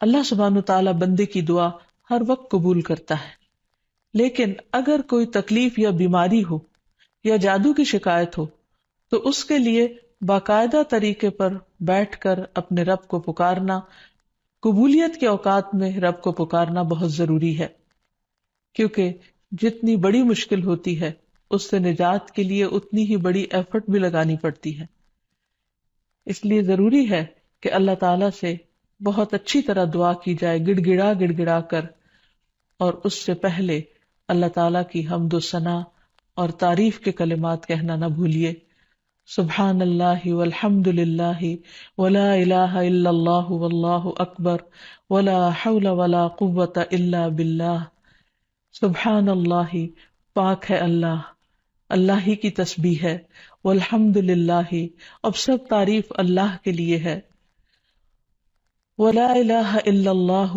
اللہ سبحانہ وتعالی بندے کی دعا ہر وقت قبول کرتا ہے، لیکن اگر کوئی تکلیف یا بیماری ہو یا جادو کی شکایت ہو تو اس کے لیے باقاعدہ طریقے پر بیٹھ کر اپنے رب کو پکارنا، قبولیت کے اوقات میں رب کو پکارنا بہت ضروری ہے، کیونکہ جتنی بڑی مشکل ہوتی ہے اس سے نجات کے لیے اتنی ہی بڑی ایفرٹ بھی لگانی پڑتی ہے۔ اس لیے ضروری ہے کہ اللہ تعالیٰ سے بہت اچھی طرح دعا کی جائے، گڑ گڑا کر، اور اس سے پہلے اللہ تعالیٰ کی حمد و ثنا اور تعریف کے کلمات کہنا نہ بھولیے۔ سبحان اللہ والحمد للہ ولا الہ الا اللہ واللہ اکبر ولا حول ولا قوۃ الا باللہ۔ سبحان اللہ، پاک ہے اللہ، اللہ ہی کی تسبیح ہے، والحمد للہ، اب سب تعریف اللہ کے لیے ہے، ولا الہ الا اللہ،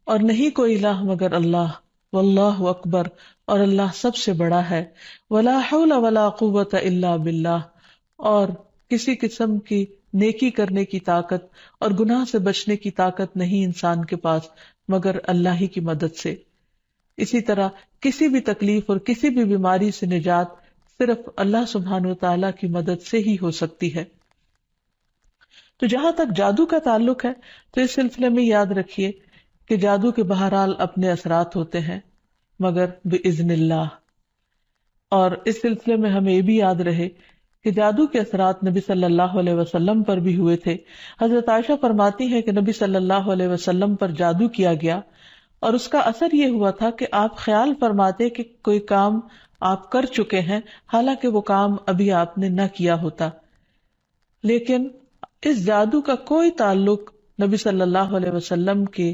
اور نہیں کوئی الہ مگر اللہ، واللہ اکبر، اور اللہ سب سے بڑا ہے، ولا حول ولا قوۃ الا باللہ، اور کسی قسم کی نیکی کرنے کی طاقت اور گناہ سے بچنے کی طاقت نہیں انسان کے پاس مگر اللہ ہی کی مدد سے۔ اسی طرح کسی بھی تکلیف اور کسی بھی بیماری سے نجات صرف اللہ سبحانہ وتعالی کی مدد سے ہی ہو سکتی ہے۔ تو جہاں تک جادو کا تعلق ہے تو اس سلسلے میں یاد رکھیے کہ جادو کے بہرحال اپنے اثرات ہوتے ہیں مگر بإذن اللہ، اور اس سلسلے میں ہمیں یہ بھی یاد رہے کہ جادو کے اثرات نبی صلی اللہ علیہ وسلم پر بھی ہوئے تھے۔ حضرت عائشہ فرماتی ہے کہ نبی صلی اللہ علیہ وسلم پر جادو کیا گیا اور اس کا اثر یہ ہوا تھا کہ آپ خیال فرماتے کہ کوئی کام آپ کر چکے ہیں حالانکہ وہ کام ابھی آپ نے نہ کیا ہوتا، لیکن اس جادو کا کوئی تعلق نبی صلی اللہ علیہ وسلم کے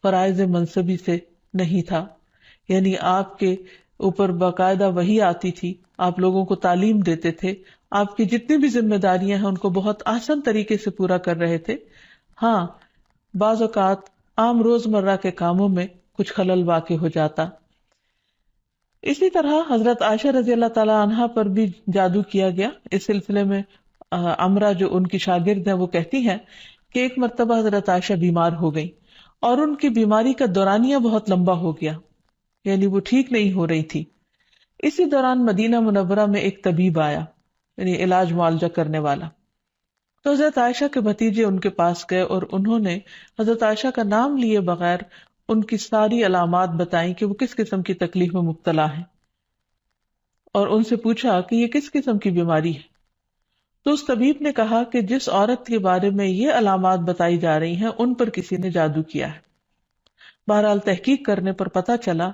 فرائض منصبی سے نہیں تھا، یعنی آپ کے اوپر باقاعدہ وحی آتی تھی، آپ لوگوں کو تعلیم دیتے تھے، آپ کی جتنی بھی ذمہ داریاں ہیں ان کو بہت آسان طریقے سے پورا کر رہے تھے۔ ہاں، بعض اوقات عام روزمرہ کے کاموں میں کچھ خلل واقع ہو جاتا۔ اسی طرح حضرت عائشہ رضی اللہ تعالی عنہا پر بھی جادو کیا گیا۔ اس سلسلے میں عمرہ جو ان کی شاگرد ہیں وہ کہتی ہیں کہ ایک مرتبہ حضرت عائشہ بیمار ہو گئی اور ان کی بیماری کا دورانیہ بہت لمبا ہو گیا، یعنی وہ ٹھیک نہیں ہو رہی تھی۔ اسی دوران مدینہ منورہ میں ایک طبیب آیا، یعنی علاج معالجہ کرنے والا، تو حضرت عائشہ کے بھتیجے ان کے پاس گئے اور انہوں نے حضرت عائشہ کا نام لیے بغیر ان کی ساری علامات بتائیں کہ وہ کس قسم کی تکلیف میں مبتلا ہیں، اور ان سے پوچھا کہ یہ کس قسم کی بیماری ہے۔ تو اس طبیب نے کہا کہ جس عورت کے بارے میں یہ علامات بتائی جا رہی ہیں ان پر کسی نے جادو کیا ہے۔ بہرحال تحقیق کرنے پر پتہ چلا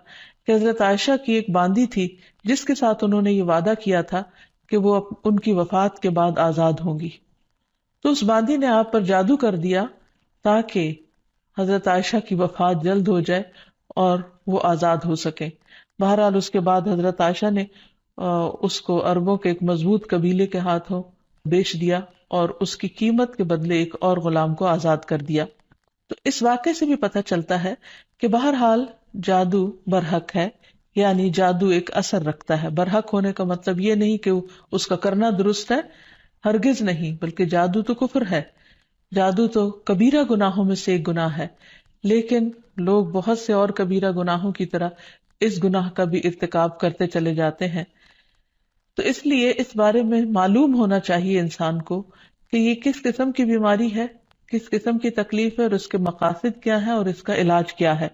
کہ حضرت عائشہ کی ایک باندی تھی جس کے ساتھ انہوں نے یہ وعدہ کیا تھا کہ وہ ان کی وفات کے بعد آزاد ہوں گی، تو اس باندی نے آپ پر جادو کر دیا تاکہ حضرت عائشہ کی وفات جلد ہو جائے اور وہ آزاد ہو سکیں۔ بہرحال اس کے بعد حضرت عائشہ نے اس کو عربوں کے ایک مضبوط قبیلے کے ہاتھوں بیچ دیا اور اس کی قیمت کے بدلے ایک اور غلام کو آزاد کر دیا۔ تو اس واقعے سے بھی پتہ چلتا ہے کہ بہرحال جادو برحق ہے، یعنی جادو ایک اثر رکھتا ہے۔ برحق ہونے کا مطلب یہ نہیں کہ اس کا کرنا درست ہے، ہرگز نہیں، بلکہ جادو تو کفر ہے، جادو تو کبیرہ گناہوں میں سے ایک گناہ ہے، لیکن لوگ بہت سے اور کبیرہ گناہوں کی طرح اس گناہ کا بھی ارتکاب کرتے چلے جاتے ہیں۔ تو اس لیے اس بارے میں معلوم ہونا چاہیے انسان کو کہ یہ کس قسم کی بیماری ہے، کس قسم کی تکلیف ہے، اور اس کے مقاصد کیا ہے اور اس کا علاج کیا ہے۔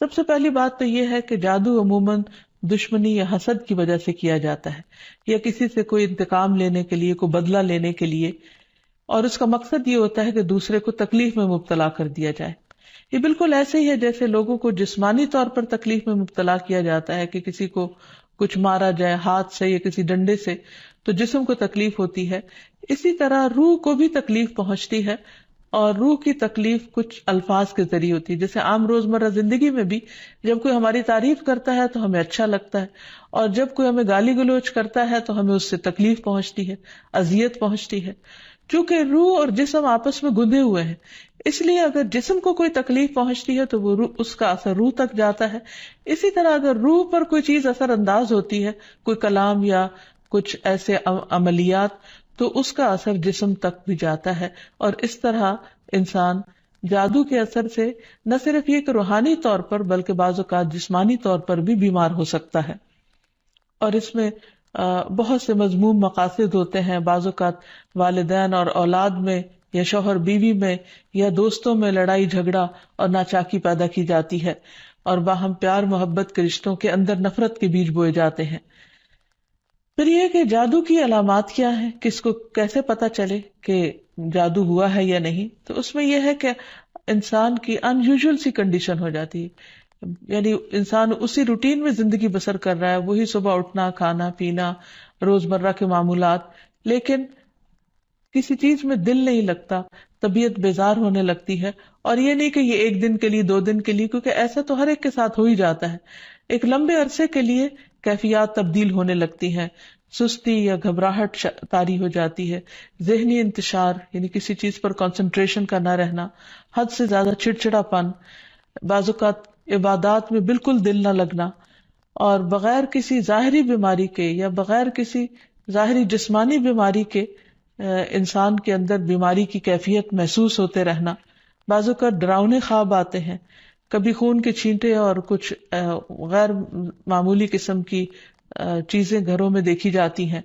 سب سے پہلی بات تو یہ ہے کہ جادو عموماً دشمنی یا حسد کی وجہ سے کیا جاتا ہے، یا کسی سے کوئی انتقام لینے کے لیے، کوئی بدلہ لینے کے لیے، اور اس کا مقصد یہ ہوتا ہے کہ دوسرے کو تکلیف میں مبتلا کر دیا جائے۔ یہ بالکل ایسے ہی ہے جیسے لوگوں کو جسمانی طور پر تکلیف میں مبتلا کیا جاتا ہے کہ کسی کو کچھ مارا جائے ہاتھ سے یا کسی ڈنڈے سے تو جسم کو تکلیف ہوتی ہے، اسی طرح روح کو بھی تکلیف پہنچتی ہے، اور روح کی تکلیف کچھ الفاظ کے ذریعے ہوتی ہے۔ جیسے عام روزمرہ زندگی میں بھی جب کوئی ہماری تعریف کرتا ہے تو ہمیں اچھا لگتا ہے، اور جب کوئی ہمیں گالی گلوچ کرتا ہے تو ہمیں اس سے تکلیف پہنچتی ہے، اذیت پہنچتی ہے، چونکہ روح اور جسم آپس میں گندے ہوئے ہیں۔ اس لیے اگر جسم کو کوئی تکلیف پہنچتی ہے تو وہ اس کا اثر روح تک جاتا ہے۔ اسی طرح اگر روح پر کوئی چیز اثر انداز ہوتی ہے، کوئی کلام یا کچھ ایسے عملیات، تو اس کا اثر جسم تک بھی جاتا ہے، اور اس طرح انسان جادو کے اثر سے نہ صرف یہ کہ روحانی طور پر بلکہ بعض اوقات جسمانی طور پر بھی بیمار ہو سکتا ہے، اور اس میں بہت سے مذموم مقاصد ہوتے ہیں. بعض اوقات والدین اور اولاد میں یا شوہر بیوی میں یا دوستوں میں لڑائی جھگڑا اور ناچاکی پیدا کی جاتی ہے، اور باہم پیار محبت کے رشتوں کے اندر نفرت کے بیج بوئے جاتے ہیں. پھر یہ کہ جادو کی علامات کیا ہیں، کس کو کیسے پتا چلے کہ جادو ہوا ہے یا نہیں. تو اس میں یہ ہے کہ انسان کی ان یوزول سی کنڈیشن ہو جاتی ہے، یعنی انسان اسی روٹین میں زندگی بسر کر رہا ہے، وہی صبح اٹھنا، کھانا پینا، روزمرہ کے معمولات، لیکن کسی چیز میں دل نہیں لگتا، طبیعت بیزار ہونے لگتی ہے. اور یہ نہیں کہ یہ ایک دن کے لیے 2 دن کے لیے، کیونکہ ایسا تو ہر ایک کے ساتھ ہو ہی جاتا ہے. ایک لمبے عرصے کے لیے کیفیات تبدیل ہونے لگتی ہیں، سستی یا گھبراہٹ طاری ہو جاتی ہے، ذہنی انتشار یعنی کسی چیز پر کنسنٹریشن کا نہ رہنا، حد سے زیادہ چڑچڑا پن، بعض اوقات عبادات میں بالکل دل نہ لگنا، اور بغیر کسی ظاہری بیماری کے یا بغیر کسی ظاہری جسمانی بیماری کے انسان کے اندر بیماری کی کیفیت محسوس ہوتے رہنا. بعض اوقات ڈراؤنے خواب آتے ہیں، کبھی خون کے چھینٹے اور کچھ غیر معمولی قسم کی چیزیں گھروں میں دیکھی جاتی ہیں.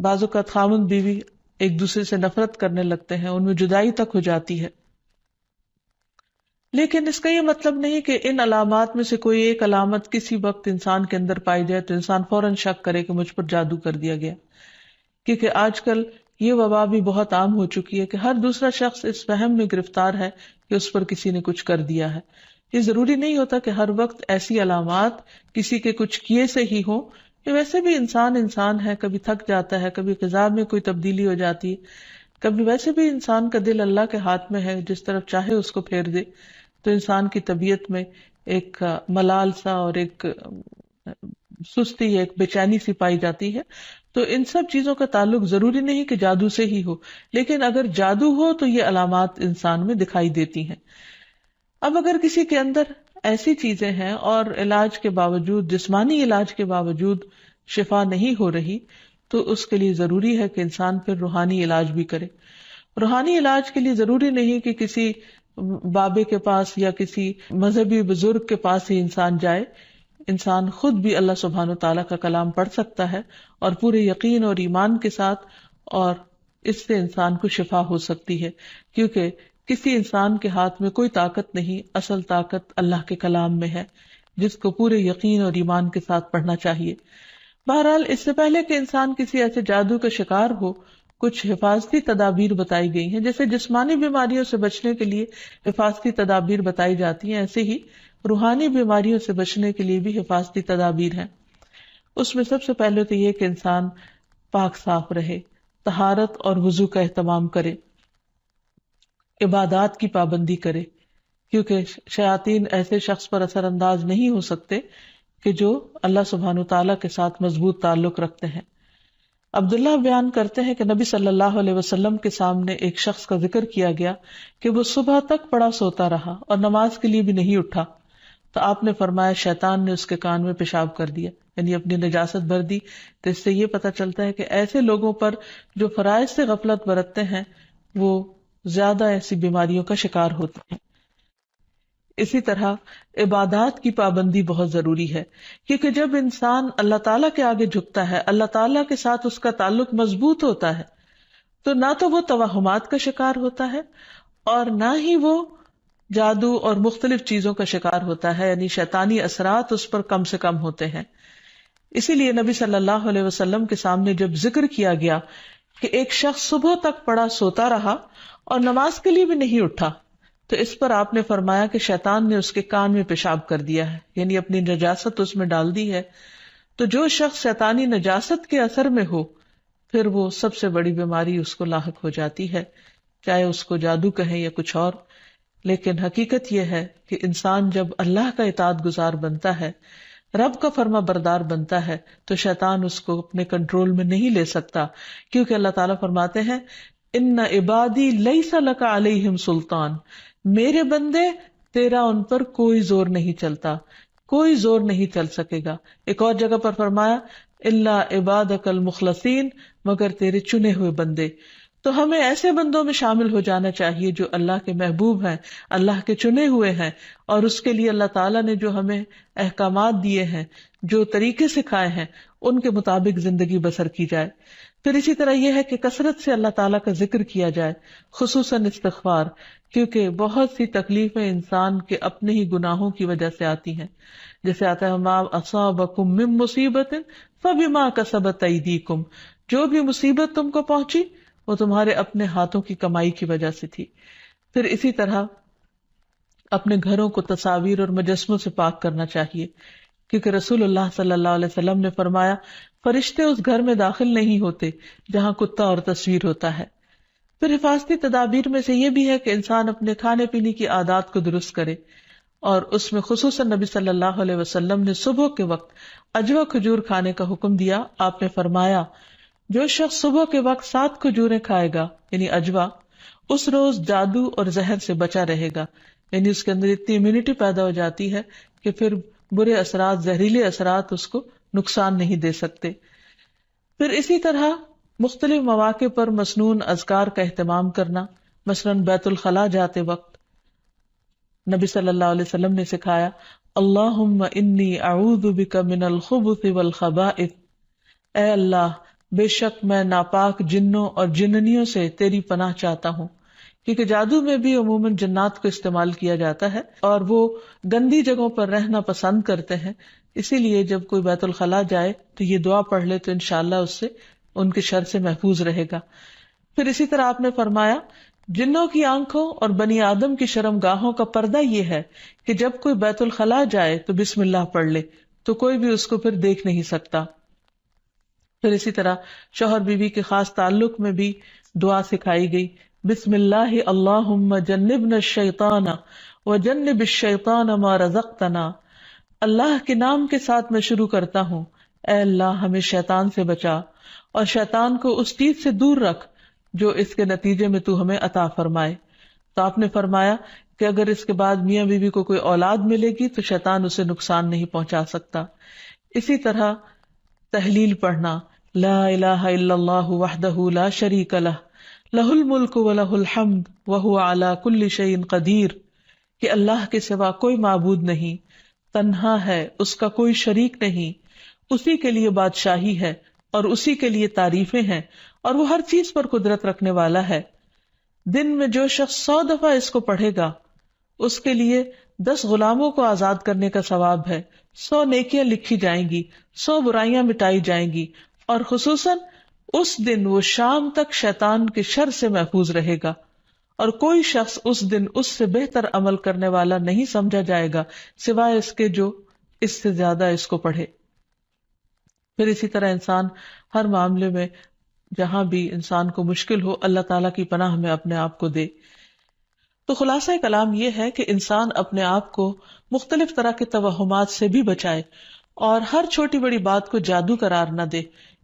بعض اوقات خاوند بیوی ایک دوسرے سے نفرت کرنے لگتے ہیں، ان میں جدائی تک ہو جاتی ہے. لیکن اس کا یہ مطلب نہیں کہ ان علامات میں سے کوئی ایک علامت کسی وقت انسان کے اندر پائی جائے تو انسان فوراً شک کرے کہ مجھ پر جادو کر دیا گیا، کیونکہ آج کل یہ وبا بھی بہت عام ہو چکی ہے کہ ہر دوسرا شخص اس وہم میں گرفتار ہے کہ اس پر کسی نے کچھ کر دیا ہے. یہ ضروری نہیں ہوتا کہ ہر وقت ایسی علامات کسی کے کچھ کیے سے ہی ہوں. یہ ویسے بھی انسان ہے، کبھی تھک جاتا ہے، کبھی غذا میں کوئی تبدیلی ہو جاتی ہے، کبھی ویسے بھی انسان کا دل اللہ کے ہاتھ میں ہے، جس طرف چاہے اس کو پھیر دے. تو انسان کی طبیعت میں ایک ملال سا اور ایک سستی، ایک بے چینی سی پائی جاتی ہے. تو ان سب چیزوں کا تعلق ضروری نہیں کہ جادو سے ہی ہو، لیکن اگر جادو ہو تو یہ علامات انسان میں دکھائی دیتی ہیں. اب اگر کسی کے اندر ایسی چیزیں ہیں اور علاج کے باوجود، جسمانی علاج کے باوجود شفا نہیں ہو رہی، تو اس کے لیے ضروری ہے کہ انسان پھر روحانی علاج بھی کرے. روحانی علاج کے لیے ضروری نہیں کہ کسی بابے کے پاس یا کسی مذہبی بزرگ کے پاس ہی انسان جائے. انسان خود بھی اللہ سبحانہ وتعالیٰ کا کلام پڑھ سکتا ہے اور پورے یقین اور ایمان کے ساتھ، اور اس سے انسان کو شفا ہو سکتی ہے، کیونکہ کسی انسان کے ہاتھ میں کوئی طاقت نہیں، اصل طاقت اللہ کے کلام میں ہے، جس کو پورے یقین اور ایمان کے ساتھ پڑھنا چاہیے. بہرحال اس سے پہلے کہ انسان کسی ایسے جادو کا شکار ہو، کچھ حفاظتی تدابیر بتائی گئی ہیں. جیسے جسمانی بیماریوں سے بچنے کے لیے حفاظتی تدابیر بتائی جاتی ہیں، ایسے ہی روحانی بیماریوں سے بچنے کے لیے بھی حفاظتی تدابیر ہیں. اس میں سب سے پہلے تو یہ کہ انسان پاک صاف رہے، طہارت اور وضو کا اہتمام کرے، عبادات کی پابندی کرے، کیونکہ شیاطین ایسے شخص پر اثر انداز نہیں ہو سکتے کہ جو اللہ سبحانہ تعالیٰ کے ساتھ مضبوط تعلق رکھتے ہیں. عبداللہ بیان کرتے ہیں کہ نبی صلی اللہ علیہ وسلم کے سامنے ایک شخص کا ذکر کیا گیا کہ وہ صبح تک پڑا سوتا رہا اور نماز کے لیے بھی نہیں اٹھا. تو آپ نے فرمایا شیطان نے اس کے کان میں پیشاب کر دیا، یعنی اپنی نجاست بھر دی. تو اس سے یہ پتہ چلتا ہے کہ ایسے لوگوں پر جو فرائض سے غفلت برتتے ہیں وہ زیادہ ایسی بیماریوں کا شکار ہوتے ہیں. اسی طرح عبادات کی پابندی بہت ضروری ہے، کیونکہ جب انسان اللہ تعالیٰ کے آگے جھکتا ہے، اللہ تعالیٰ کے ساتھ اس کا تعلق مضبوط ہوتا ہے، تو نہ تو وہ توہمات کا شکار ہوتا ہے اور نہ ہی وہ جادو اور مختلف چیزوں کا شکار ہوتا ہے، یعنی شیطانی اثرات اس پر کم سے کم ہوتے ہیں. اسی لیے نبی صلی اللہ علیہ وسلم کے سامنے جب ذکر کیا گیا کہ ایک شخص صبح تک پڑا سوتا رہا اور نماز کے لیے بھی نہیں اٹھا، تو اس پر آپ نے فرمایا کہ شیطان نے اس کے کان میں پیشاب کر دیا ہے، یعنی اپنی نجاست اس میں ڈال دی ہے. تو جو شخص شیطانی نجاست کے اثر میں ہو، پھر وہ سب سے بڑی بیماری اس کو لاحق ہو جاتی ہے، چاہے اس کو جادو کہیں یا کچھ اور. لیکن حقیقت یہ ہے کہ انسان جب اللہ کا اطاعت گزار بنتا ہے، رب کا فرما بردار بنتا ہے، تو شیطان اس کو اپنے کنٹرول میں نہیں لے سکتا، کیونکہ اللہ تعالیٰ فرماتے ہیں ان عبادی لیس لک علیہم سلطان، میرے بندے تیرا ان پر کوئی زور نہیں چلتا، کوئی زور نہیں چل سکے گا. ایک اور جگہ پر فرمایا الا عبادک المخلصین، مگر تیرے چنے ہوئے بندے. تو ہمیں ایسے بندوں میں شامل ہو جانا چاہیے جو اللہ کے محبوب ہیں، اللہ کے چنے ہوئے ہیں، اور اس کے لیے اللہ تعالیٰ نے جو ہمیں احکامات دیے ہیں، جو طریقے سکھائے ہیں، ان کے مطابق زندگی بسر کی جائے۔ پھر اسی طرح یہ ہے کہ کثرت سے اللہ تعالیٰ کا ذکر کیا جائے، خصوصاً استغفار، کیونکہ بہت سی تکلیفیں انسان کے اپنے ہی گناہوں کی وجہ سے آتی ہیں۔ جیسے آتا ہے ما اصابکم من مصیبت فبما کسبت ایدیکم، جو بھی مصیبت تم کو پہنچی وہ تمہارے اپنے ہاتھوں کی کمائی کی وجہ سے تھی۔ پھر اسی طرح اپنے گھروں کو تصاویر اور مجسموں سے پاک کرنا چاہیے، کیونکہ رسول اللہ صلی اللہ علیہ وسلم نے فرمایا فرشتے اس گھر میں داخل نہیں ہوتے جہاں کتا اور تصویر ہوتا ہے۔ پھر حفاظتی تدابیر میں سے یہ بھی ہے کہ انسان اپنے کھانے پینے کی عادات کو درست کرے، اور اس میں خصوصاً نبی صلی اللہ علیہ وسلم نے صبح کے وقت اجوا کھجور کھانے کا حکم دیا۔ آپ نے فرمایا جو شخص صبح کے وقت 7 کھجوریں کھائے گا یعنی اجوا، اس روز جادو اور زہر سے بچا رہے گا، یعنی اس کے اندر اتنی امیونٹی پیدا ہو جاتی ہے کہ پھر برے اثرات، زہریلے اثرات اس کو نقصان نہیں دے سکتے۔ پھر اسی طرح مختلف مواقع پر مسنون اذکار کا اہتمام کرنا، مثلاً بیت الخلاء جاتے وقت نبی صلی اللہ علیہ وسلم نے سکھایا اللہم انی اعوذ بک من الخبث والخبائث، اے اللہ بے شک میں ناپاک جنوں اور جننیوں سے تیری پناہ چاہتا ہوں، کیونکہ جادو میں بھی عموماً جنات کو استعمال کیا جاتا ہے اور وہ گندی جگہوں پر رہنا پسند کرتے ہیں، اسی لیے جب کوئی بیت الخلاء جائے تو یہ دعا پڑھ لے تو انشاءاللہ اس سے ان کے شر سے محفوظ رہے گا۔ پھر اسی طرح آپ نے فرمایا جنوں کی آنکھوں اور بنی آدم کی شرم گاہوں کا پردہ یہ ہے کہ جب کوئی بیت الخلاء جائے تو بسم اللہ پڑھ لے تو کوئی بھی اس کو پھر دیکھ نہیں سکتا۔ پھر اسی طرح شوہر بیوی کے خاص تعلق میں بھی دعا سکھائی گئی، بسم اللہ اللہم جنبنا الشیطان وجنب الشیطان ما رزقتنا، اللہ کے نام کے ساتھ میں شروع کرتا ہوں، اے اللہ ہمیں شیطان سے بچا اور شیطان کو اس چیز سے دور رکھ جو اس کے نتیجے میں تو ہمیں عطا فرمائے۔ تو آپ نے فرمایا کہ اگر اس کے بعد میاں بیوی کو کوئی اولاد ملے گی تو شیطان اسے نقصان نہیں پہنچا سکتا۔ اسی طرح تحلیل پڑھنا، لا الہ الا اللہ وحدہ لا شریک لہ لہ الملک ولہ الحمد وہو علی کل شیء قدیر، کہ اللہ کے سوا کوئی معبود نہیں، تنہا ہے، اس کا کوئی شریک نہیں، اسی کے لیے بادشاہی ہے اور اسی کے لیے تعریفیں ہیں، اور وہ ہر چیز پر قدرت رکھنے والا ہے۔ دن میں جو شخص 100 دفعہ اس کو پڑھے گا اس کے لیے 10 غلاموں کو آزاد کرنے کا ثواب ہے، 100 نیکیاں لکھی جائیں گی، 100 برائیاں مٹائی جائیں گی، اور خصوصاً اس دن وہ شام تک شیطان کے شر سے محفوظ رہے گا، اور کوئی شخص اس دن اس سے بہتر عمل کرنے والا نہیں سمجھا جائے گا سوائے اس کے جو اس سے زیادہ اس کو پڑھے۔ پھر اسی طرح انسان ہر معاملے میں جہاں بھی انسان کو مشکل ہو اللہ تعالیٰ کی پناہ میں اپنے آپ کو دے۔ تو خلاصہ کلام یہ ہے کہ انسان اپنے آپ کو مختلف طرح کے توہمات سے بھی بچائے، اور ہر چھوٹی بڑی بات کو جادو قرار نہ دے،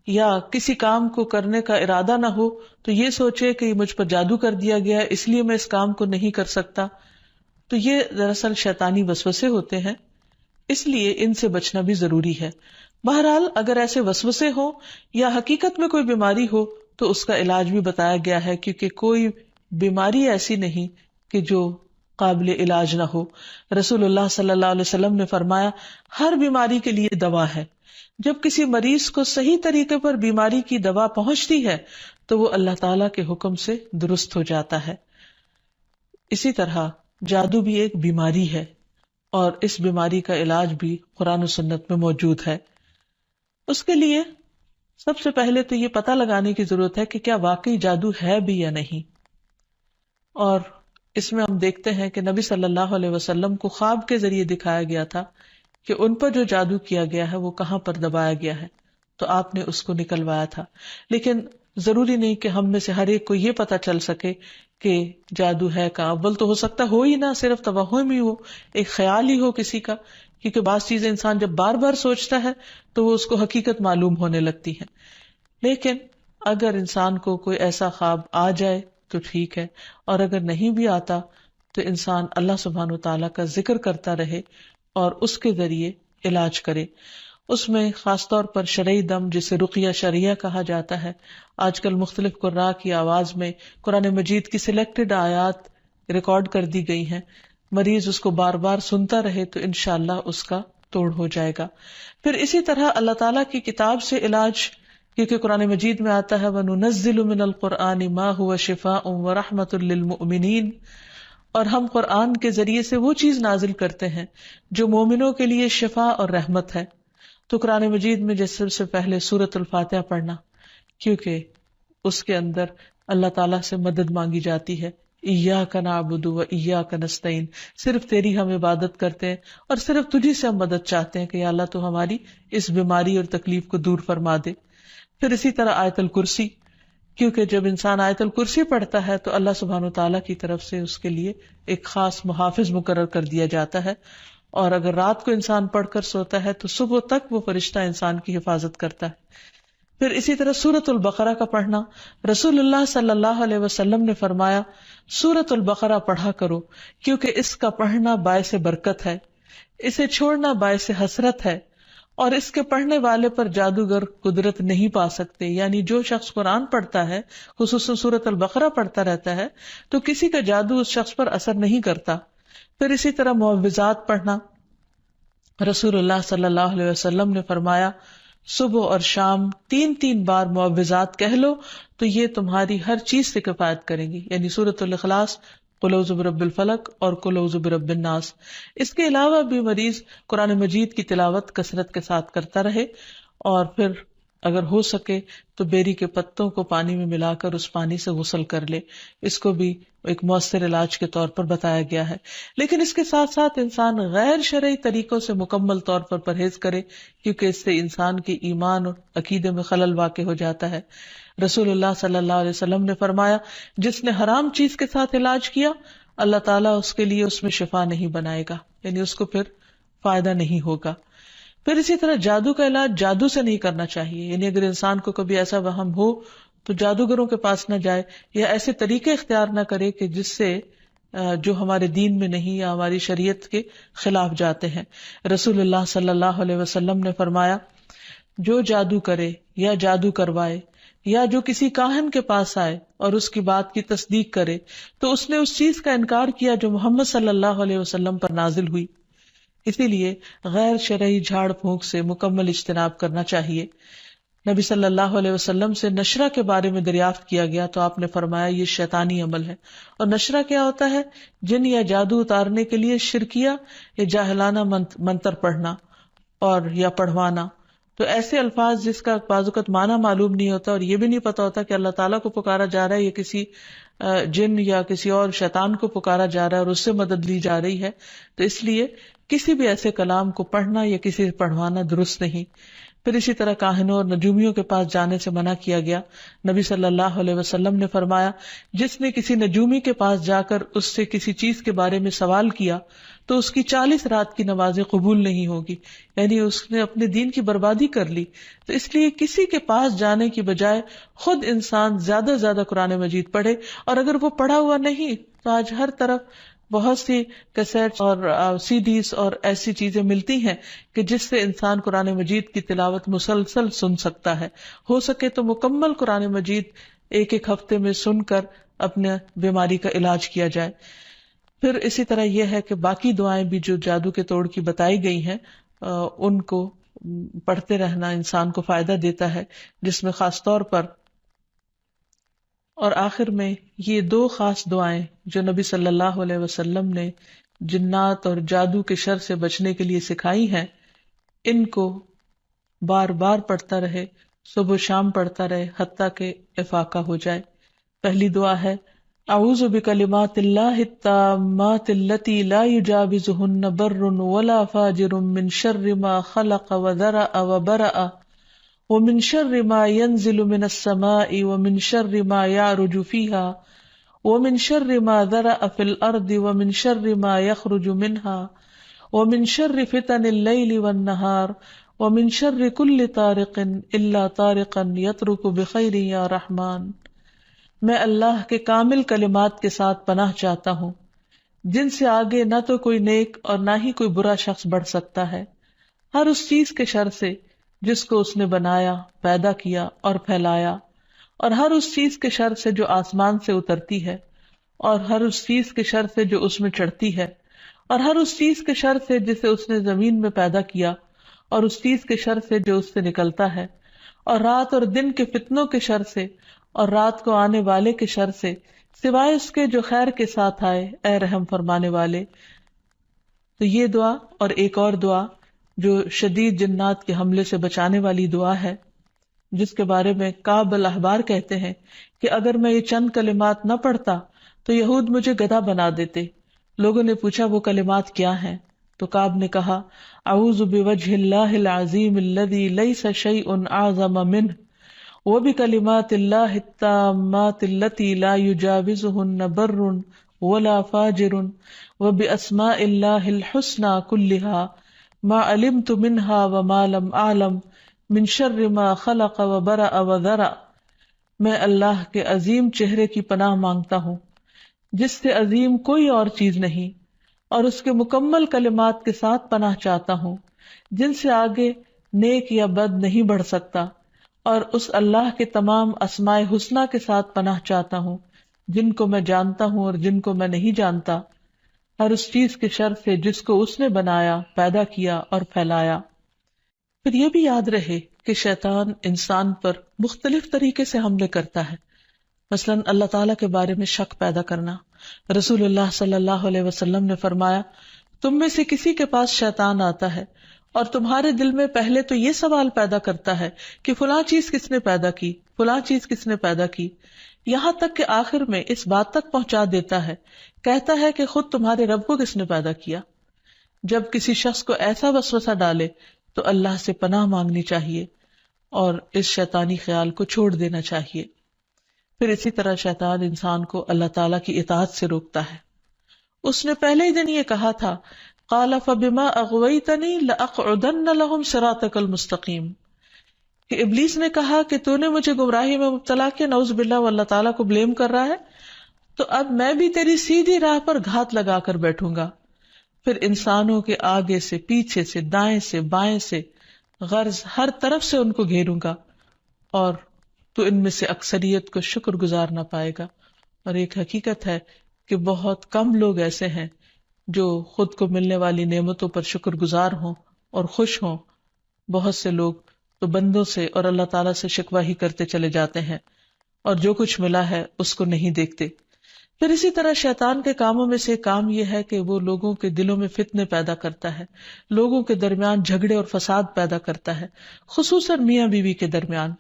یا کسی کام کو کرنے کا ارادہ نہ ہو تو یہ سوچے کہ یہ مجھ پر جادو کر دیا گیا ہے اس لیے میں اس کام کو نہیں کر سکتا، تو یہ دراصل شیطانی وسوسے ہوتے ہیں، اس لیے ان سے بچنا بھی ضروری ہے۔ بہرحال اگر ایسے وسوسے ہوں یا حقیقت میں کوئی بیماری ہو تو اس کا علاج بھی بتایا گیا ہے، کیونکہ کوئی بیماری ایسی نہیں کہ جو قابل علاج نہ ہو۔ رسول اللہ صلی اللہ علیہ وسلم نے فرمایا ہر بیماری کے لیے دوا ہے، جب کسی مریض کو صحیح طریقے پر بیماری کی دوا پہنچتی ہے تو وہ اللہ تعالیٰ کے حکم سے درست ہو جاتا ہے۔ اسی طرح جادو بھی ایک بیماری ہے، اور اس بیماری کا علاج بھی قرآن و سنت میں موجود ہے۔ اس کے لیے سب سے پہلے تو یہ پتہ لگانے کی ضرورت ہے کہ کیا واقعی جادو ہے بھی یا نہیں، اور اس میں ہم دیکھتے ہیں کہ نبی صلی اللہ علیہ وسلم کو خواب کے ذریعے دکھایا گیا تھا کہ ان پر جو جادو کیا گیا ہے وہ کہاں پر دبایا گیا ہے، تو آپ نے اس کو نکلوایا تھا۔ لیکن ضروری نہیں کہ ہم میں سے ہر ایک کو یہ پتا چل سکے کہ جادو ہے کہاں، اول تو ہو سکتا ہو ہی نہ، صرف توہم ہی ہو، ایک خیال ہی ہو کسی کا، کیونکہ بعض چیزیں انسان جب بار بار سوچتا ہے تو وہ اس کو حقیقت معلوم ہونے لگتی ہے۔ لیکن اگر انسان کو کوئی ایسا خواب آ جائے تو ٹھیک ہے، اور اگر نہیں بھی آتا تو انسان اللہ سبحانہ و تعالیٰ کا ذکر کرتا رہے اور اس کے ذریعے علاج کرے۔ اس میں خاص طور پر شرعی دم جسے رقیہ شرعیہ کہا جاتا ہے، آج کل مختلف قراء کی آواز میں قرآن مجید کی سلیکٹڈ آیات ریکارڈ کر دی گئی ہیں، مریض اس کو بار بار سنتا رہے تو انشاءاللہ اس کا توڑ ہو جائے گا۔ پھر اسی طرح اللہ تعالیٰ کی کتاب سے علاج، کیونکہ قرآن مجید میں آتا ہے وَنُنَزِّلُ مِنَ الْقُرْآنِ مَا هُوَ شِفَاءٌ وَرَحْمَةٌ لِّلْمُؤْمِنِينَ، اور ہم قرآن کے ذریعے سے وہ چیز نازل کرتے ہیں جو مومنوں کے لیے شفا اور رحمت ہے۔ تو قرآن مجید میں جیسے سب سے پہلے سورۃ الفاتحہ پڑھنا، کیونکہ اس کے اندر اللہ تعالیٰ سے مدد مانگی جاتی ہے، ایاک نعبد و ایاک نستعین، صرف تیری ہم عبادت کرتے ہیں اور صرف تجھی سے ہم مدد چاہتے ہیں کہ یا اللہ تو ہماری اس بیماری اور تکلیف کو دور فرما دے۔ پھر اسی طرح آیت الکرسی، کیونکہ جب انسان آیت الکرسی پڑھتا ہے تو اللہ سبحانہ وتعالیٰ کی طرف سے اس کے لیے ایک خاص محافظ مقرر کر دیا جاتا ہے، اور اگر رات کو انسان پڑھ کر سوتا ہے تو صبح تک وہ فرشتہ انسان کی حفاظت کرتا ہے۔ پھر اسی طرح سورۃ البقرہ کا پڑھنا، رسول اللہ صلی اللہ علیہ وسلم نے فرمایا سورۃ البقرہ پڑھا کرو، کیونکہ اس کا پڑھنا باعث برکت ہے، اسے چھوڑنا باعث حسرت ہے، اور اس کے پڑھنے والے پر جادوگر قدرت نہیں پا سکتے۔ یعنی جو شخص قرآن پڑھتا ہے، خصوصاً سورۃ البقرہ پڑھتا رہتا ہے، تو کسی کا جادو اس شخص پر اثر نہیں کرتا۔ پھر اسی طرح معوذات پڑھنا، رسول اللہ صلی اللہ علیہ وسلم نے فرمایا صبح اور شام 3 بار معوذات کہہ لو تو یہ تمہاری ہر چیز سے کفایت کریں گی، یعنی سورۃ الاخلاص، قل اعوذ برب الفلق اور قل اعوذ برب الناس۔ اس کے علاوہ بھی مریض قرآن مجید کی تلاوت کثرت کے ساتھ کرتا رہے، اور پھر اگر ہو سکے تو بیری کے پتوں کو پانی میں ملا کر اس پانی سے غسل کر لے، اس کو بھی ایک مؤثر علاج کے طور پر بتایا گیا ہے۔ لیکن اس کے ساتھ ساتھ انسان غیر شرعی طریقوں سے مکمل طور پر پرہیز کرے، کیونکہ اس سے انسان کے ایمان اور عقیدے میں خلل واقع ہو جاتا ہے۔ رسول اللہ صلی اللہ علیہ وسلم نے فرمایا جس نے حرام چیز کے ساتھ علاج کیا اللہ تعالیٰ اس کے لیے اس میں شفا نہیں بنائے گا، یعنی اس کو پھر فائدہ نہیں ہوگا۔ پھر اسی طرح جادو کا علاج جادو سے نہیں کرنا چاہیے، یعنی اگر انسان کو کبھی ایسا وہم ہو تو جادوگروں کے پاس نہ جائے یا ایسے طریقے اختیار نہ کرے کہ جس سے جو ہمارے دین میں نہیں یا ہماری شریعت کے خلاف جاتے ہیں۔ رسول اللہ صلی اللہ علیہ وسلم نے فرمایا جو جادو کرے یا جادو کروائے یا جو کسی کاہن کے پاس آئے اور اس کی بات کی تصدیق کرے تو اس نے اس چیز کا انکار کیا جو محمد صلی اللہ علیہ وسلم پر نازل ہوئی۔ اسی لیے غیر شرعی جھاڑ پھونک سے مکمل اجتناب کرنا چاہیے۔ نبی صلی اللہ علیہ وسلم سے نشرہ کے بارے میں دریافت کیا گیا تو آپ نے فرمایا یہ شیطانی عمل ہے۔ اور نشرہ کیا ہوتا ہے؟ جن یا جادو اتارنے کے لیے شرکیہ یا جاہلانہ منتر پڑھنا اور یا پڑھوانا۔ تو ایسے الفاظ جس کا بعض اوقات معنی معلوم نہیں ہوتا اور یہ بھی نہیں پتا ہوتا کہ اللہ تعالیٰ کو پکارا جا رہا ہے یا کسی جن یا کسی اور شیطان کو پکارا جا رہا ہے اور اس سے مدد لی جا رہی ہے، تو اس لیے کسی بھی ایسے کلام کو پڑھنا یا کسی سے پڑھوانا درست نہیں۔ پھر اسی طرح کاہنوں اور نجومیوں کے پاس جانے سے منع کیا گیا۔ نبی صلی اللہ علیہ وسلم نے فرمایا جس نے کسی نجومی کے پاس جا کر اس سے کسی چیز کے بارے میں سوال کیا تو اس کی 40 رات کی نمازیں قبول نہیں ہوگی، یعنی اس نے اپنے دین کی بربادی کر لی۔ تو اس لیے کسی کے پاس جانے کی بجائے خود انسان زیادہ سے زیادہ قرآن مجید پڑھے، اور اگر وہ پڑھا ہوا نہیں تو آج ہر طرف بہت سی کیسٹس اور سی ڈیز اور ایسی چیزیں ملتی ہیں کہ جس سے انسان قرآن مجید کی تلاوت مسلسل سن سکتا ہے۔ ہو سکے تو مکمل قرآن مجید ایک ہفتے میں سن کر اپنے بیماری کا علاج کیا جائے۔ پھر اسی طرح یہ ہے کہ باقی دعائیں بھی جو جادو کے توڑ کی بتائی گئی ہیں ان کو پڑھتے رہنا انسان کو فائدہ دیتا ہے، جس میں خاص طور پر اور آخر میں یہ 2 خاص دعائیں جو نبی صلی اللہ علیہ وسلم نے جنات اور جادو کے شر سے بچنے کے لیے سکھائی ہیں، ان کو بار بار پڑھتا رہے، صبح و شام پڑھتا رہے حتیٰ کہ افاقہ ہو جائے۔ پہلی دعا ہے اعوذ بکلمات اللہ التامات التی لا یجاوزہن بر ولا فاجر من شر ما خلق وذرأ وبرأ ومن شر ما ينزل من السماء ومن شر ما يعرج فيها ومن شر ما ذرأ في الأرض ومن شر ما يخرج منها ومن شر فتن الليل والنهار ومن شر كل طارق إلا طارقا يطرق بخير يا رحمن۔ میں اللہ کے کامل کلمات کے ساتھ پناہ چاہتا ہوں جن سے آگے نہ تو کوئی نیک اور نہ ہی کوئی برا شخص بڑھ سکتا ہے، ہر اس چیز کے شر سے جس کو اس نے بنایا، پیدا کیا اور پھیلایا، اور ہر اس چیز کے شر سے جو آسمان سے اترتی ہے، اور ہر اس چیز کے شر سے جو اس میں چڑھتی ہے، اور ہر اس چیز کے شر سے جسے اس نے زمین میں پیدا کیا، اور اس چیز کے شر سے جو اس سے نکلتا ہے، اور رات اور دن کے فتنوں کے شر سے، اور رات کو آنے والے کے شر سے، سوائے اس کے جو خیر کے ساتھ آئے، اے رحم فرمانے والے۔ تو یہ دعا اور ایک اور دعا جو شدید جنات کے حملے سے بچانے والی دعا ہے، جس کے بارے میں کعب الاحبار کہتے ہیں کہ اگر میں یہ چند کلمات نہ پڑھتا تو یہود مجھے گدھا بنا دیتے۔ لوگوں نے پوچھا وہ کلمات کیا ہیں؟ تو کعب نے کہا اعوذ بوجہ اللہ العظیم الذی لیس شیء اعظم منہ وبکلمات اللہ التامات التی لا یجاوزہن بر ولا فاجر وباسماء اللہ الحسنى كلها ما علمت منها وما لم اعلم من شر ما خلق وبرأ وذرأ۔ میں اللہ کے عظیم چہرے کی پناہ مانگتا ہوں جس سے عظیم کوئی اور چیز نہیں، اور اس کے مکمل کلمات کے ساتھ پناہ چاہتا ہوں جن سے آگے نیک یا بد نہیں بڑھ سکتا، اور اس اللہ کے تمام اسماء حسنہ کے ساتھ پناہ چاہتا ہوں جن کو میں جانتا ہوں اور جن کو میں نہیں جانتا، ہر اس چیز کے شر سے جس کو اس نے بنایا، پیدا کیا اور پھیلایا۔ پھر یہ بھی یاد رہے کہ شیطان انسان پر مختلف طریقے سے حملے کرتا ہے، مثلاً اللہ تعالیٰ کے بارے میں شک پیدا کرنا۔ رسول اللہ صلی اللہ علیہ وسلم نے فرمایا تم میں سے کسی کے پاس شیطان آتا ہے اور تمہارے دل میں پہلے تو یہ سوال پیدا کرتا ہے کہ فلاں چیز کس نے پیدا کی، فلاں چیز کس نے پیدا کی، یہاں تک کہ آخر میں اس بات تک پہنچا دیتا ہے، کہتا ہے کہ خود تمہارے رب کو کس نے پیدا کیا۔ جب کسی شخص کو ایسا وسوسہ ڈالے تو اللہ سے پناہ مانگنی چاہیے اور اس شیطانی خیال کو چھوڑ دینا چاہیے۔ پھر اسی طرح شیطان انسان کو اللہ تعالیٰ کی اطاعت سے روکتا ہے۔ اس نے پہلے ہی دن یہ کہا تھا قال فبما اغویتنی لاقعدن لهم صراطک المستقیم، کہ ابلیس نے کہا کہ تو نے مجھے گمراہی میں مبتلا کیا، نعوذ باللہ، وہ اللہ تعالیٰ کو بلیم کر رہا ہے، تو اب میں بھی تیری سیدھی راہ پر گھات لگا کر بیٹھوں گا۔ پھر انسانوں کے آگے سے، پیچھے سے، دائیں سے، بائیں سے، غرض ہر طرف سے ان کو گھیروں گا، اور تو ان میں سے اکثریت کو شکر گزار نہ پائے گا۔ اور ایک حقیقت ہے کہ بہت کم لوگ ایسے ہیں جو خود کو ملنے والی نعمتوں پر شکر گزار ہوں اور خوش ہوں۔ بہت سے لوگ تو بندوں سے اور اللہ تعالیٰ سے شکوہ ہی کرتے چلے جاتے ہیں اور جو کچھ ملا ہے اس کو نہیں دیکھتے۔ پھر اسی طرح شیطان کے کاموں میں سے کام یہ ہے کہ وہ لوگوں کے دلوں میں فتنے پیدا کرتا ہے، لوگوں کے درمیان جھگڑے اور فساد پیدا کرتا ہے، خصوصاً میاں بیوی کے درمیان۔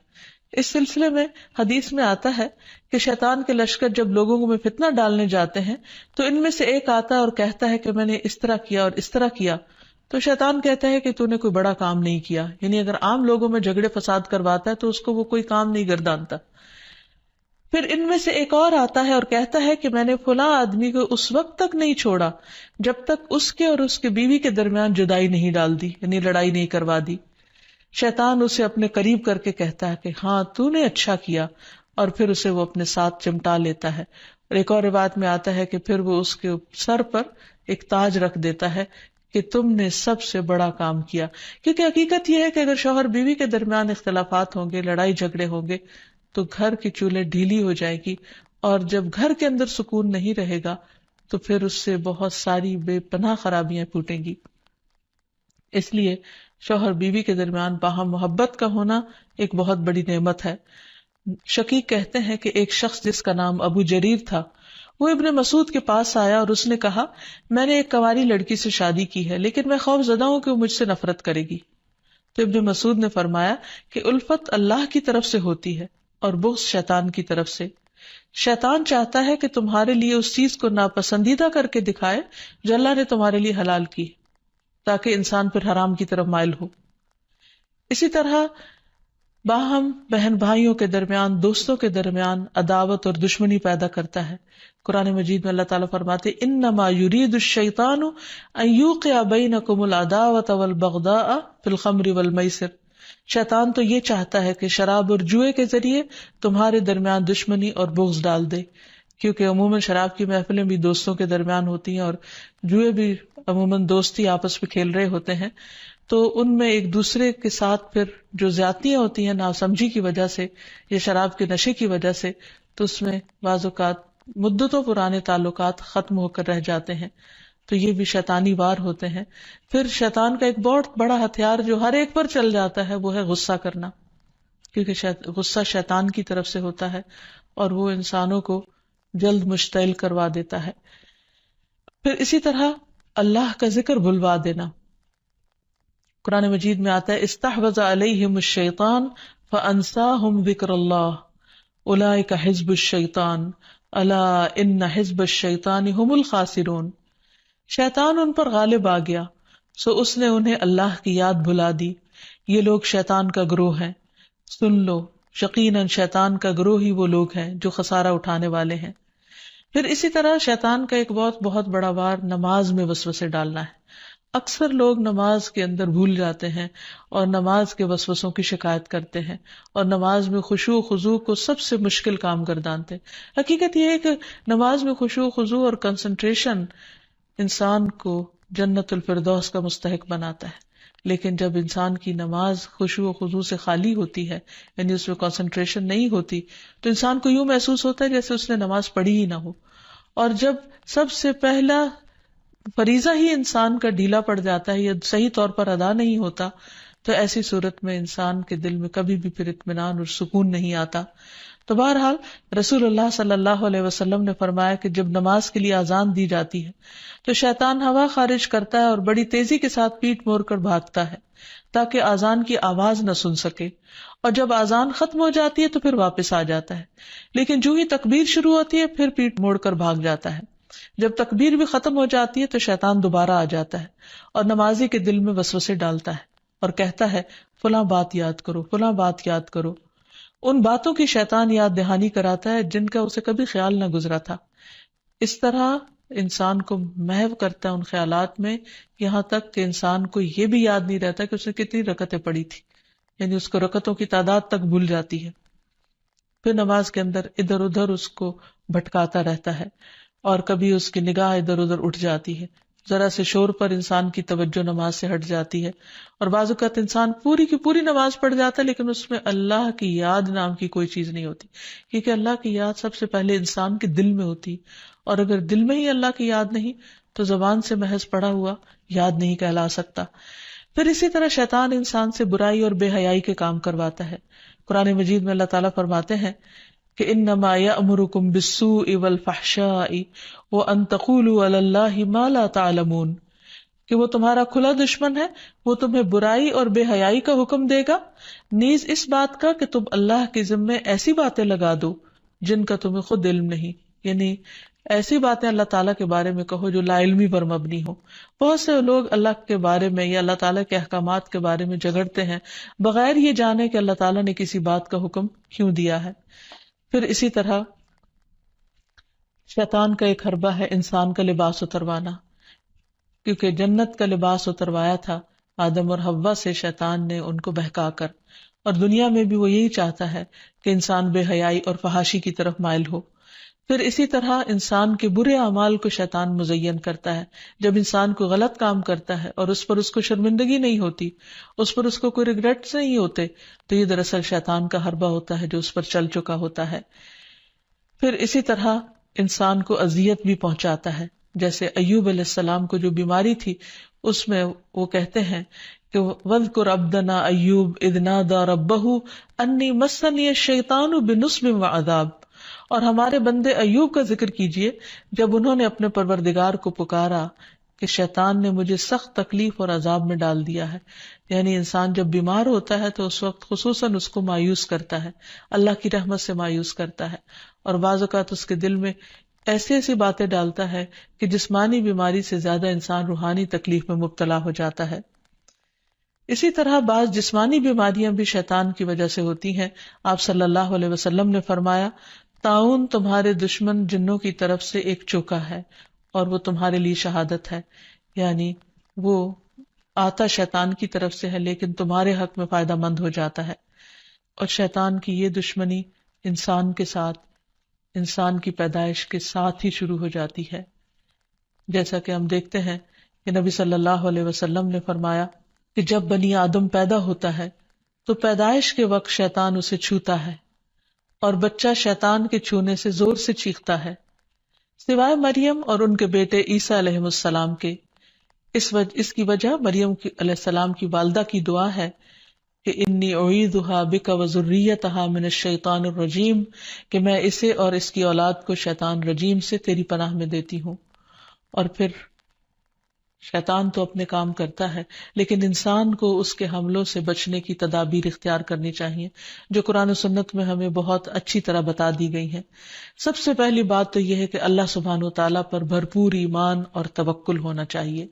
اس سلسلے میں حدیث میں آتا ہے کہ شیطان کے لشکر جب لوگوں میں فتنہ ڈالنے جاتے ہیں تو ان میں سے ایک آتا ہے اور کہتا ہے کہ میں نے اس طرح کیا اور اس طرح کیا، تو شیطان کہتا ہے کہ تو نے کوئی بڑا کام نہیں کیا، یعنی اگر عام لوگوں میں جھگڑے فساد کرواتا ہے تو اس کو وہ کوئی کام نہیں گردانتا۔ پھر ان میں سے ایک اور آتا ہے اور کہتا ہے کہ میں نے فلاں آدمی کو اس وقت تک نہیں چھوڑا جب تک اس کے اور اس کے بیوی کے درمیان جدائی نہیں ڈال دی، یعنی لڑائی نہیں کروا دی۔ شیطان اسے اپنے قریب کر کے کہتا ہے کہ ہاں تو نے اچھا کیا، اور پھر اسے وہ اپنے ساتھ چمٹا لیتا ہے۔ اور ایک اور روایت میں آتا ہے کہ پھر وہ اس کے سر پر ایک تاج رکھ دیتا ہے کہ تم نے سب سے بڑا کام کیا، کیونکہ حقیقت یہ ہے کہ اگر شوہر بیوی کے درمیان اختلافات ہوں گے، لڑائی جھگڑے ہوں گے، تو گھر کی چولہے ڈھیلی ہو جائے گی، اور جب گھر کے اندر سکون نہیں رہے گا تو پھر اس سے بہت ساری بے پناہ خرابیاں پھوٹیں گی۔ اس لیے شوہر بیوی کے درمیان باہم محبت کا ہونا ایک بہت بڑی نعمت ہے۔ شقیق کہتے ہیں کہ ایک شخص جس کا نام ابو جریر تھا، وہ ابن مسعود کے پاس آیا اور اس نے کہا میں نے ایک کنواری لڑکی سے شادی کی ہے، لیکن میں خوف زدہ ہوں کہ وہ مجھ سے نفرت کرے گی۔ تو ابن مسعود نے فرمایا کہ الفت اللہ کی طرف سے ہوتی ہے اور بغض شیطان کی طرف سے۔ شیطان چاہتا ہے کہ تمہارے لیے اس چیز کو ناپسندیدہ کر کے دکھائے جو اللہ نے تمہارے لیے حلال کی، تاکہ انسان پھر حرام کی طرف مائل ہو۔ اسی طرح باہم بہن بھائیوں کے درمیان، دوستوں کے درمیان عداوت اور دشمنی پیدا کرتا ہے۔ قرآن مجید میں اللہ تعالیٰ فرماتے انما یرید الشیطان ان یوقع بینکم العداوۃ والبغضاء فی الخمر والمیسر، شیطان تو یہ چاہتا ہے کہ شراب اور جوئے کے ذریعے تمہارے درمیان دشمنی اور بغض ڈال دے، کیونکہ عموماً شراب کی محفلیں بھی دوستوں کے درمیان ہوتی ہیں اور جوئے بھی عموماً دوستی آپس میں کھیل رہے ہوتے ہیں۔ تو ان میں ایک دوسرے کے ساتھ پھر جو زیادتیاں ہوتی ہیں ناسمجھی کی وجہ سے یا شراب کے نشے کی وجہ سے، تو اس میں بعض اوقات مدتوں پرانے تعلقات ختم ہو کر رہ جاتے ہیں. تو یہ بھی شیطانی وار ہوتے ہیں. پھر شیطان کا ایک بہت بڑا ہتھیار جو ہر ایک پر چل جاتا ہے وہ ہے غصہ کرنا، کیونکہ غصہ شیطان کی طرف سے ہوتا ہے اور وہ انسانوں کو جلد مشتعل کروا دیتا ہے. پھر اسی طرح اللہ کا ذکر بھلوا دینا. قرآن مجید میں آتا ہے استحوذ علیہم الشیطان فانساہم ذکر اللہ اولئک حزب الشیطان الا ان حزب الشیطان هم الخاسرون. شیطان ان پر غالب آ گیا سو اس نے انہیں اللہ کی یاد بھلا دی، یہ لوگ شیطان کا گروہ ہیں، سن لو یقیناً شیطان کا گروہ ہی وہ لوگ ہیں جو خسارہ اٹھانے والے ہیں. پھر اسی طرح شیطان کا ایک بہت بڑا وار نماز میں وسوسے ڈالنا ہے. اکثر لوگ نماز کے اندر بھول جاتے ہیں اور نماز کے وسوسوں کی شکایت کرتے ہیں اور نماز میں خشوع و خضوع کو سب سے مشکل کام گردانتے. حقیقت یہ ہے کہ نماز میں خشوع و خضوع اور کنسنٹریشن انسان کو جنت الفردوس کا مستحق بناتا ہے، لیکن جب انسان کی نماز خشوع و خضوع سے خالی ہوتی ہے، یعنی اس میں کنسنٹریشن نہیں ہوتی، تو انسان کو یوں محسوس ہوتا ہے جیسے اس نے نماز پڑھی ہی نہ ہو. اور جب سب سے پہلا فریضہ ہی انسان کا ڈھیلا پڑ جاتا ہے یا صحیح طور پر ادا نہیں ہوتا، تو ایسی صورت میں انسان کے دل میں کبھی بھی پھر اطمینان اور سکون نہیں آتا. تو بہرحال رسول اللہ صلی اللہ علیہ وسلم نے فرمایا کہ جب نماز کے لیے اذان دی جاتی ہے تو شیطان ہوا خارج کرتا ہے اور بڑی تیزی کے ساتھ پیٹ موڑ کر بھاگتا ہے تاکہ اذان کی آواز نہ سن سکے، اور جب اذان ختم ہو جاتی ہے تو پھر واپس آ جاتا ہے. لیکن جو ہی تکبیر شروع ہوتی ہے پھر پیٹ موڑ کر بھاگ جاتا ہے. جب تکبیر بھی ختم ہو جاتی ہے تو شیطان دوبارہ آ جاتا ہے اور نمازی کے دل میں وسوسے ڈالتا ہے اور کہتا ہے فلاں بات یاد کرو، فلاں بات یاد کرو. ان باتوں کی شیطان یاد دہانی کراتا ہے جن کا اسے کبھی خیال نہ گزرا تھا. اس طرح انسان کو محو کرتا ہے ان خیالات میں، یہاں تک کہ انسان کو یہ بھی یاد نہیں رہتا کہ اس نے کتنی رکعتیں پڑھی تھی، یعنی اس کو رکعتوں کی تعداد تک بھول جاتی ہے. پھر نماز کے اندر ادھر ادھر اس کو بھٹکاتا رہتا ہے اور کبھی اس کی نگاہ ادھر ادھر اٹھ جاتی ہے، ذرا سے شور پر انسان کی توجہ نماز سے ہٹ جاتی ہے، اور بعض اوقات انسان پوری کی پوری نماز پڑھ جاتا ہے لیکن اس میں اللہ کی یاد نام کی کوئی چیز نہیں ہوتی، کیونکہ اللہ کی یاد سب سے پہلے انسان کے دل میں ہوتی، اور اگر دل میں ہی اللہ کی یاد نہیں تو زبان سے محض پڑھا ہوا یاد نہیں کہلا سکتا. پھر اسی طرح شیطان انسان سے برائی اور بے حیائی کے کام کرواتا ہے. قرآن مجید میں اللہ تعالیٰ فرماتے ہیں کہ انما یأمرکم بالسوء والفحشاء وان تقولوا علی اللہ ما لا تعلمون، کہ وہ تمہارا کھلا دشمن ہے، وہ تمہیں برائی اور بے حیائی کا حکم دے گا، نیز اس بات کا کہ تم اللہ کے ذمے ایسی باتیں لگا دو جن کا تمہیں خود علم نہیں، یعنی ایسی باتیں اللہ تعالیٰ کے بارے میں کہو جو لا علمی پر مبنی ہو. بہت سے لوگ اللہ کے بارے میں یا اللہ تعالیٰ کے احکامات کے بارے میں جھگڑتے ہیں بغیر یہ جانے کہ اللہ تعالیٰ نے کسی بات کا حکم کیوں دیا ہے. پھر اسی طرح شیطان کا ایک حربہ ہے انسان کا لباس اتروانا، کیونکہ جنت کا لباس اتروایا تھا آدم اور حوا سے شیطان نے ان کو بہکا کر، اور دنیا میں بھی وہ یہی چاہتا ہے کہ انسان بے حیائی اور فحاشی کی طرف مائل ہو. پھر اسی طرح انسان کے برے اعمال کو شیطان مزین کرتا ہے. جب انسان کو غلط کام کرتا ہے اور اس پر اس کو شرمندگی نہیں ہوتی، اس پر اس کو کوئی ریگریٹس نہیں ہوتے، تو یہ دراصل شیطان کا حربہ ہوتا ہے جو اس پر چل چکا ہوتا ہے. پھر اسی طرح انسان کو اذیت بھی پہنچاتا ہے، جیسے ایوب علیہ السلام کو جو بیماری تھی اس میں وہ کہتے ہیں کہ وَاذْكُرْ عَبْدَنَا أَيُّوبَ إِذْ نَادَى رَبَّهُ أَنِّي مَسَّنِيَ الشَّيْطَانُ بِنُصْبٍ وَعَذَابٍ، اور ہمارے بندے ایوب کا ذکر کیجئے جب انہوں نے اپنے پروردگار کو پکارا کہ شیطان نے مجھے سخت تکلیف اور عذاب میں ڈال دیا ہے. یعنی انسان جب بیمار ہوتا ہے تو اس وقت خصوصاً اس کو مایوس کرتا ہے، اللہ کی رحمت سے مایوس کرتا ہے، اور بعض اوقات اس کے دل میں ایسی باتیں ڈالتا ہے کہ جسمانی بیماری سے زیادہ انسان روحانی تکلیف میں مبتلا ہو جاتا ہے. اسی طرح بعض جسمانی بیماریاں بھی شیطان کی وجہ سے ہوتی ہیں. آپ صلی اللہ علیہ وسلم نے فرمایا طاعون تمہارے دشمن جنوں کی طرف سے ایک چوکا ہے اور وہ تمہارے لیے شہادت ہے، یعنی وہ آتا شیطان کی طرف سے ہے لیکن تمہارے حق میں فائدہ مند ہو جاتا ہے. اور شیطان کی یہ دشمنی انسان کے ساتھ، انسان کی پیدائش کے ساتھ ہی شروع ہو جاتی ہے. جیسا کہ ہم دیکھتے ہیں کہ نبی صلی اللہ علیہ وسلم نے فرمایا کہ جب بنی آدم پیدا ہوتا ہے تو پیدائش کے وقت شیطان اسے چھوتا ہے اور بچہ شیطان کے چھونے سے زور سے چیختا ہے، سوائے مریم اور ان کے بیٹے عیسیٰ علیہ السلام کے۔ اس کی وجہ مریم علیہ السلام کی والدہ کی دعا ہے کہ انی اعیذھا بک وذریتھا من الشیطان الرجیم، کہ میں اسے اور اس کی اولاد کو شیطان رجیم سے تیری پناہ میں دیتی ہوں۔ اور پھر شیطان تو اپنے کام کرتا ہے، لیکن انسان کو اس کے حملوں سے بچنے کی تدابیر اختیار کرنی چاہیے، جو قرآن و سنت میں ہمیں بہت اچھی طرح بتا دی گئی ہیں۔ سب سے پہلی بات تو یہ ہے کہ اللہ سبحانہ و تعالیٰ پر بھرپور ایمان اور توکل ہونا چاہیے،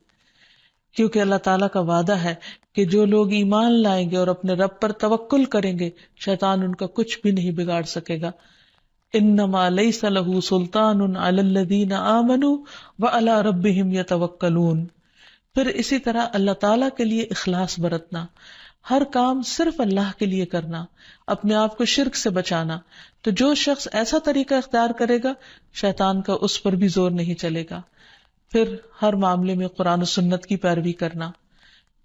کیونکہ اللہ تعالیٰ کا وعدہ ہے کہ جو لوگ ایمان لائیں گے اور اپنے رب پر توکل کریں گے، شیطان ان کا کچھ بھی نہیں بگاڑ سکے گا۔ انما لیس لہ سلطان علی الذین آمنوا وعلی ربہم یتوکلون۔ پھر اسی طرح اللہ تعالیٰ کے لیے اخلاص برتنا، ہر کام صرف اللہ کے لیے کرنا، اپنے آپ کو شرک سے بچانا۔ تو جو شخص ایسا طریقہ اختیار کرے گا، شیطان کا اس پر بھی زور نہیں چلے گا۔ پھر ہر معاملے میں قرآن و سنت کی پیروی کرنا،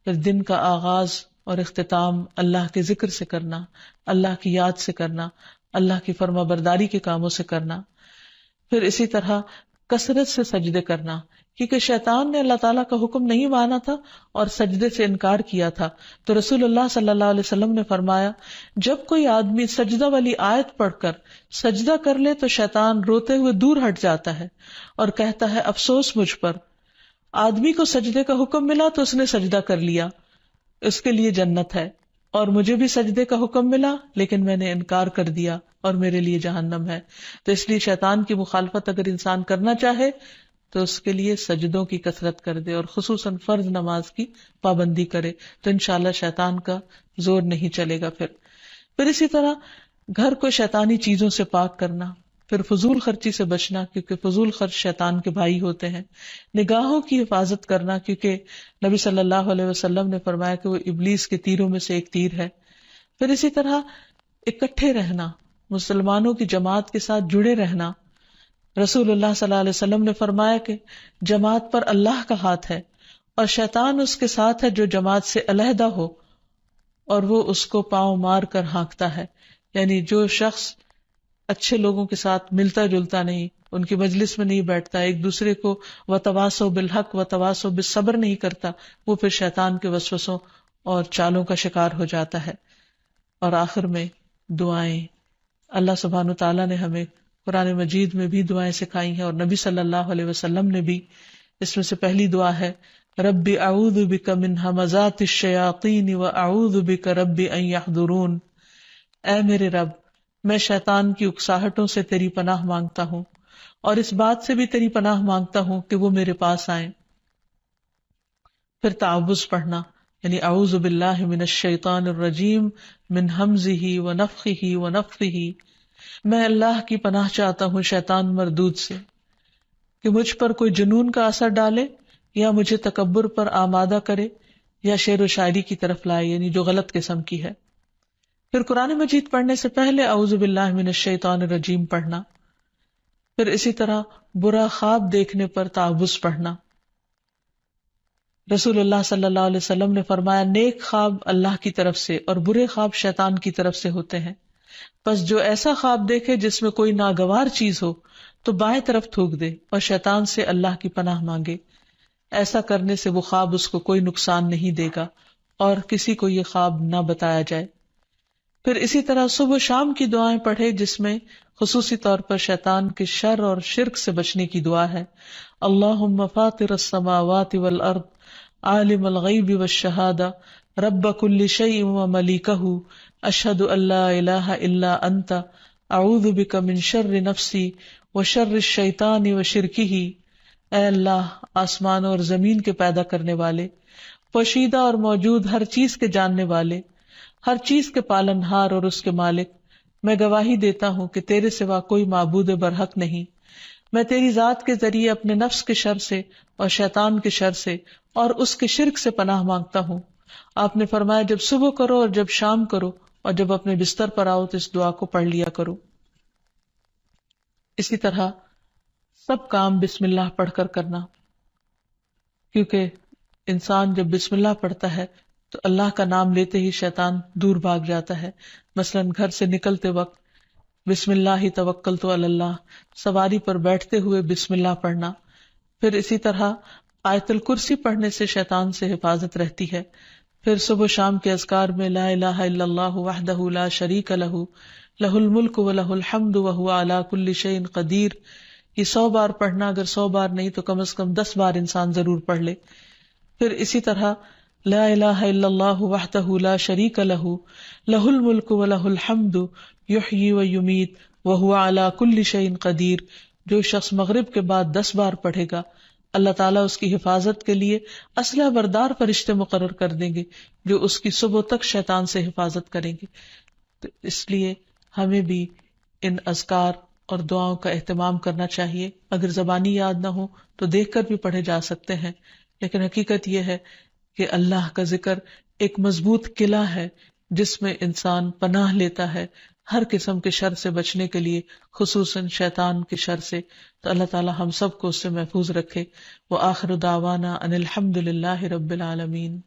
پھر دن کا آغاز اور اختتام اللہ کے ذکر سے کرنا، اللہ کی یاد سے کرنا، اللہ کی فرما برداری کے کاموں سے کرنا۔ پھر اسی طرح کثرت سے سجدے کرنا، کیونکہ شیطان نے اللہ تعالیٰ کا حکم نہیں مانا تھا اور سجدے سے انکار کیا تھا، تو رسول اللہ صلی اللہ علیہ وسلم نے فرمایا جب کوئی آدمی سجدہ والی آیت پڑھ کر سجدہ کر لے تو شیطان روتے ہوئے دور ہٹ جاتا ہے اور کہتا ہے افسوس مجھ پر۔ آدمی کو سجدے کا حکم ملا تو اس نے سجدہ کر لیا، اس کے لیے جنت ہے، اور مجھے بھی سجدے کا حکم ملا لیکن میں نے انکار کر دیا اور میرے لیے جہنم ہے۔ تو اس لیے شیطان کی مخالفت اگر انسان کرنا چاہے تو اس کے لیے سجدوں کی کثرت کر دے اور خصوصاً فرض نماز کی پابندی کرے، تو انشاءاللہ شیطان کا زور نہیں چلے گا۔ پھر اسی طرح گھر کو شیطانی چیزوں سے پاک کرنا، پھر فضول خرچی سے بچنا، کیونکہ فضول خرچ شیطان کے بھائی ہوتے ہیں، نگاہوں کی حفاظت کرنا، کیونکہ نبی صلی اللہ علیہ وسلم نے فرمایا کہ وہ ابلیس کے تیروں میں سے ایک تیر ہے۔ پھر اسی طرح اکٹھے رہنا، مسلمانوں کی جماعت کے ساتھ جڑے رہنا۔ رسول اللہ صلی اللہ علیہ وسلم نے فرمایا کہ جماعت پر اللہ کا ہاتھ ہے اور شیطان اس کے ساتھ ہے جو جماعت سے علیحدہ ہو اور وہ اس کو پاؤں مار کر ہانکتا ہے، یعنی جو شخص اچھے لوگوں کے ساتھ ملتا جلتا نہیں، ان کی مجلس میں نہیں بیٹھتا، ایک دوسرے کو وتواصوا بالحق وتواصوا بالصبر نہیں کرتا، وہ پھر شیطان کے وسوسوں اور چالوں کا شکار ہو جاتا ہے۔ اور آخر میں دعائیں، اللہ سبحانہ تعالیٰ نے ہمیں قرآن مجید میں بھی دعائیں سکھائی ہیں اور نبی صلی اللہ علیہ وسلم نے بھی۔ اس میں سے پہلی دعا ہے رب اعوذ بک من ہمزات الشیاطین واعوذ بک رب ان یحضرون، اے میرے رب میں شیطان کی اکساہٹوں سے تیری پناہ مانگتا ہوں اور اس بات سے بھی تیری پناہ مانگتا ہوں کہ وہ میرے پاس آئیں۔ پھر تعوذ پڑھنا، یعنی اعوذ باللہ من الشیطان الرجیم من ہمزہ ونفخہ ونفثہ، میں اللہ کی پناہ چاہتا ہوں شیطان مردود سے کہ مجھ پر کوئی جنون کا اثر ڈالے یا مجھے تکبر پر آمادہ کرے یا شعر و شاعری کی طرف لائے، یعنی جو غلط قسم کی ہے۔ پھر قرآن مجید پڑھنے سے پہلے اعوذ باللہ من الشیطان الرجیم پڑھنا۔ پھر اسی طرح برا خواب دیکھنے پر تعوذ پڑھنا۔ رسول اللہ صلی اللہ علیہ وسلم نے فرمایا نیک خواب اللہ کی طرف سے اور برے خواب شیطان کی طرف سے ہوتے ہیں، پس جو ایسا خواب دیکھے جس میں کوئی ناگوار چیز ہو تو بائیں طرف تھوک دے اور شیطان سے اللہ کی پناہ مانگے، ایسا کرنے سے وہ خواب اس کو کوئی نقصان نہیں دے گا اور کسی کو یہ خواب نہ بتایا جائے۔ پھر اسی طرح صبح و شام کی دعائیں پڑھے جس میں خصوصی طور پر شیطان کے شر اور شرک سے بچنے کی دعا ہے اللہم فاطر السماوات والارض عالم الغیب والشہادہ رب کل شیء وملیکہ اشہد ان لا الہ الا انت اعوذ بک من شر نفسی وشر الشیطان وشرکہ، اے اللہ آسمانوں اور زمین کے پیدا کرنے والے، پوشیدہ اور موجود ہر چیز کے جاننے والے، ہر چیز کے پالنہار اور اس کے مالک، میں گواہی دیتا ہوں کہ تیرے سوا کوئی معبود برحق نہیں، میں تیری ذات کے ذریعے اپنے نفس کے شر سے اور شیطان کے شر سے اور اس کے شرک سے پناہ مانگتا ہوں۔ آپ نے فرمایا جب صبح کرو اور جب شام کرو اور جب اپنے بستر پر آؤ تو اس دعا کو پڑھ لیا کرو۔ اسی طرح سب کام بسم اللہ پڑھ کر کرنا، کیونکہ انسان جب بسم اللہ پڑھتا ہے تو اللہ کا نام لیتے ہی شیطان دور بھاگ جاتا ہے. مثلاً گھر سے نکلتے وقت بسم اللہ توکلت علی اللہ، سواری پر بیٹھتے ہوئے بسم اللہ پڑھنا. پھر اسی طرح آیت الکرسی پڑھنے سے شیطان سے حفاظت رہتی ہے. پھر صبح و شام کے اذکار میں لا الہ الا اللہ وحدہ لا شریک لہ لہ الملک و لہ الحمد وہو علی کل شیء قدیر. یہ 100 بار پڑھنا، اگر 100 بار نہیں تو کم از کم 10 بار انسان ضرور پڑھ لے. پھر اسی طرح لا الہ الا اللہ وحدہ لا شریک لہ لہ الملک و لہ الحمد یحیی و یمیت وہو علی کل شیء قدیر. جو شخص مغرب کے بعد 10 بار پڑھے گا، اللہ تعالیٰ اس کی حفاظت کے لیے اسلحہ بردار فرشتے مقرر کر دیں گے جو اس کی صبح تک شیطان سے حفاظت کریں گے. تو اس لیے ہمیں بھی ان اذکار اور دعاؤں کا اہتمام کرنا چاہیے. اگر زبانی یاد نہ ہو تو دیکھ کر بھی پڑھے جا سکتے ہیں، لیکن حقیقت یہ ہے کہ اللہ کا ذکر ایک مضبوط قلعہ ہے جس میں انسان پناہ لیتا ہے ہر قسم کے شر سے بچنے کے لیے، خصوصاً شیطان کے شر سے. تو اللہ تعالی ہم سب کو اس سے محفوظ رکھے. وآخر دعوانا ان الحمد للہ رب العالمین.